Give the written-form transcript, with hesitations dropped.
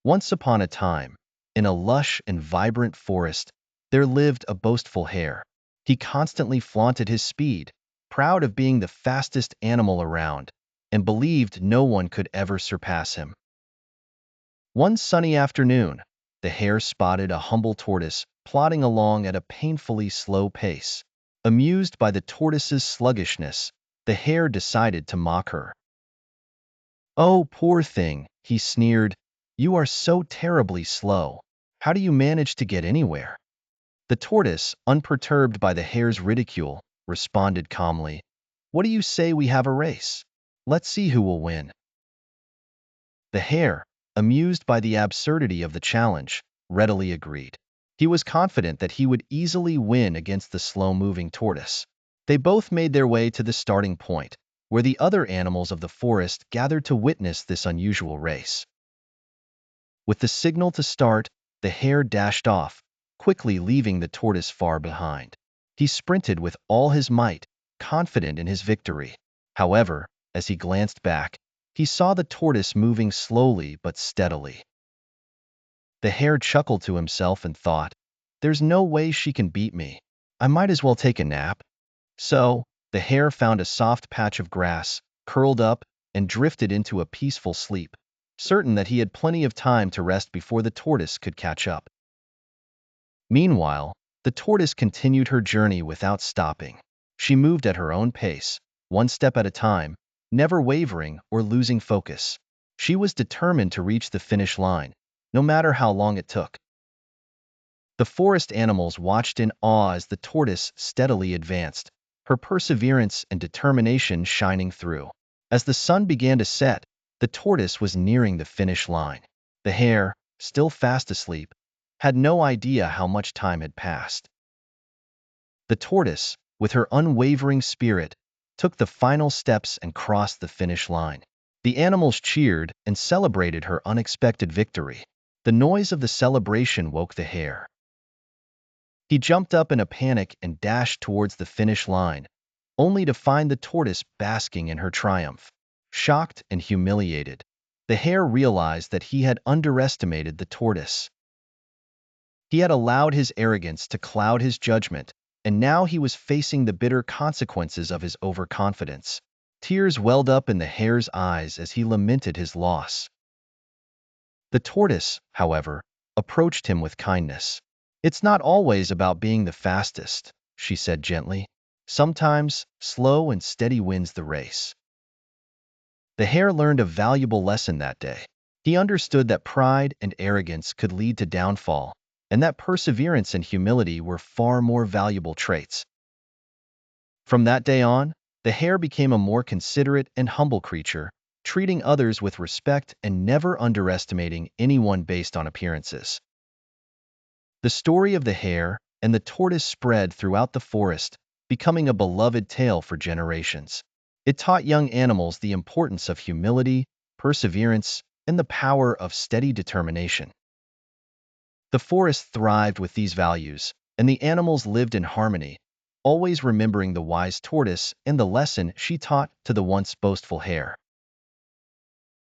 Once upon a time, in a lush and vibrant forest, there lived a boastful hare. He constantly flaunted his speed, proud of being the fastest animal around, and believed no one could ever surpass him. One sunny afternoon, the hare spotted a humble tortoise plodding along at a painfully slow pace. Amused by the tortoise's sluggishness, the hare decided to mock her. "Oh, poor thing," he sneered, "you are so terribly slow. How do you manage to get anywhere?" The tortoise, unperturbed by the hare's ridicule, responded calmly, "What do you say we have a race? Let's see who will win." The hare, amused by the absurdity of the challenge, readily agreed. He was confident that he would easily win against the slow-moving tortoise. They both made their way to the starting point, where the other animals of the forest gathered to witness this unusual race. With the signal to start, the hare dashed off, quickly leaving the tortoise far behind. He sprinted with all his might, confident in his victory. However, as he glanced back, he saw the tortoise moving slowly but steadily. The hare chuckled to himself and thought, "There's no way she can beat me. I might as well take a nap." So, the hare found a soft patch of grass, curled up, and drifted into a peaceful sleep, certain that he had plenty of time to rest before the tortoise could catch up. Meanwhile, the tortoise continued her journey without stopping. She moved at her own pace, one step at a time, never wavering or losing focus. She was determined to reach the finish line, no matter how long it took. The forest animals watched in awe as the tortoise steadily advanced, her perseverance and determination shining through. As the sun began to set, the tortoise was nearing the finish line. The hare, still fast asleep, had no idea how much time had passed. The tortoise, with her unwavering spirit, took the final steps and crossed the finish line. The animals cheered and celebrated her unexpected victory. The noise of the celebration woke the hare. He jumped up in a panic and dashed towards the finish line, only to find the tortoise basking in her triumph. Shocked and humiliated, the hare realized that he had underestimated the tortoise. He had allowed his arrogance to cloud his judgment, and now he was facing the bitter consequences of his overconfidence. Tears welled up in the hare's eyes as he lamented his loss. The tortoise, however, approached him with kindness. "It's not always about being the fastest," she said gently. "Sometimes, slow and steady wins the race." The hare learned a valuable lesson that day. He understood that pride and arrogance could lead to downfall, and that perseverance and humility were far more valuable traits. From that day on, the hare became a more considerate and humble creature, treating others with respect and never underestimating anyone based on appearances. The story of the hare and the tortoise spread throughout the forest, becoming a beloved tale for generations. It taught young animals the importance of humility, perseverance, and the power of steady determination. The forest thrived with these values, and the animals lived in harmony, always remembering the wise tortoise and the lesson she taught to the once boastful hare.